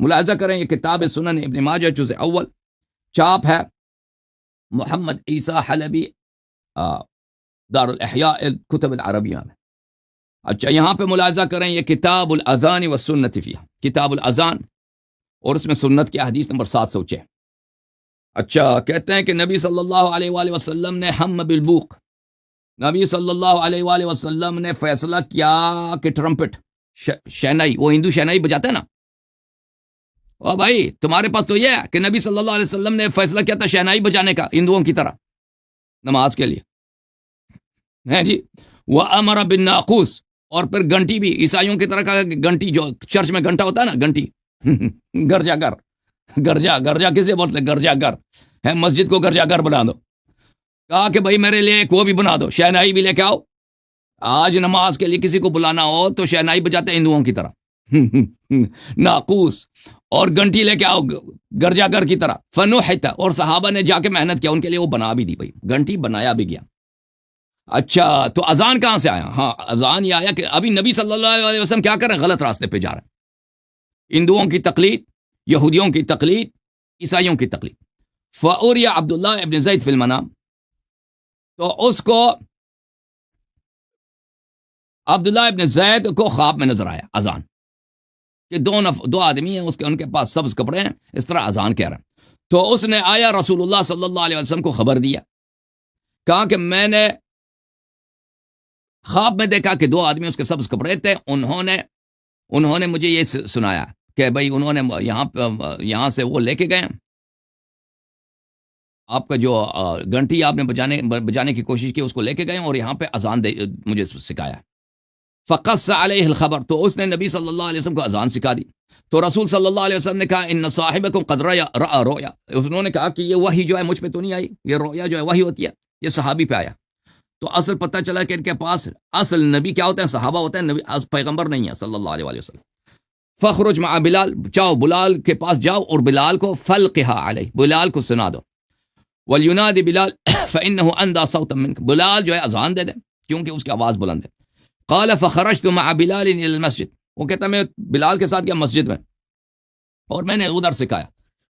ملاحظہ کریں یہ کتاب سنن ابن ماجہ جزء اول، چاپ ہے محمد عیسیٰ حلبی دار الاحیاء الکتب العربیہ میں۔ اچھا یہاں پہ ملاحظہ کریں یہ کتاب الاذان والسنت فیہا، کتاب الاذان، اور اس میں سنت کی حدیث نمبر 706۔ اچھا کہتے ہیں کہ نبی صلی اللہ علیہ وآلہ وسلم نے ہم بالبوق، نبی صلی اللہ علیہ وآلہ وسلم نے فیصلہ کیا کہ ٹرمپٹ، شہنائی، وہ ہندو شہنائی بجاتے ہیں نا، او بھائی تمہارے پاس تو یہ ہے کہ نبی صلی اللہ علیہ وسلم نے فیصلہ کیا تھا شہنائی بجانے کا ہندوؤں کی طرح نماز کے لیے، ہے جی۔ وَأَمَرَ بِالنَّاقُوسِ، اور پھر گھنٹی بھی عیسائیوں کی طرح کا گھنٹی، جو چرچ میں گھنٹا ہوتا ہے نا، گھنٹی، گرجا گھر، گرجا کسے بولتے ہیں؟ گرجا گھر ہے، مسجد کو گرجا گھر بنا دو، کہا کہ بھائی میرے لیے ایک وہ بھی بنا دو، شہنائی بھی لے کے آؤ، آج نماز کے لیے کسی کو بلانا ہو تو شہنائی بجاتے ہیں ہندوؤں کی طرح، ناقوس، اور گھنٹی لے کے آؤ گرجا گھر کی طرح۔ فنحت، اور صحابہ نے جا کے محنت کیا، ان کے لیے وہ بنا بھی دی، بھائی گھنٹی بنایا بھی گیا۔ اچھا تو اذان کہاں سے آیا؟ ہاں اذان یہ آیا کہ ابھی نبی صلی اللہ علیہ وسلم کیا کر رہے ہیں؟ غلط راستے پہ جا رہے ہیں، ہندوؤں کی تقلید، یہودیوں کی تقلید، عیسائیوں کی تقلید۔ فَأُرِيَ عبداللہ ابن زید فی المنام، تو اس کو عبداللہ ابن زید کو خواب میں نظر آیا اذان، کہ دو آدمی ہیں، ان کے پاس سبز کپڑے ہیں، اس طرح اذان کہہ رہے ہیں۔ تو اس نے آیا رسول اللہ صلی اللہ علیہ وسلم کو خبر دیا، کہا کہ میں نے خواب میں دیکھا کہ دو آدمی اس کے سبز کپڑے تھے، انہوں نے مجھے یہ سنایا کہ بھئی انہوں نے یہاں سے وہ لے کے گئے، آپ کا جو گھنٹی آپ نے بجانے کی کوشش کی اس کو لے کے گئے اور یہاں پہ اذان مجھے سکھایا۔ فقص علیہ الخبر، تو اس نے نبی صلی اللہ علیہ وسلم کو اذان سکھا دی۔ تو رسول صلی اللہ علیہ وسلم نے کہا ان صاحبکم قد رأى رؤیا، انہوں نے کہا کہ یہ وحی جو ہے مجھ پہ تو نہیں آئی، یہ رؤیا جو ہے وحی ہوتی ہے، یہ صحابی پہ آیا۔ تو اصل پتہ چلا کہ ان کے پاس اصل نبی کیا ہوتے ہیں؟ صحابہ ہوتے ہیں، نبی پیغمبر نہیں ہے صلی اللہ علیہ وآلہ وسلم۔ فخرج مع بلال، جاؤ بلال کے پاس جاؤ اور بلال کو فلقها علیہ، بلال کو سنا دو۔ ولینادی بلال فانه اندى صوتا منك، بلال جو ہے اذان دے دے کیونکہ اس کی آواز بلند ہے۔ قال فخرجت مع بلال الى المسجد، وہ کہتا میں بلال کے ساتھ گیا مسجد میں اور میں نے ادھر سکھایا۔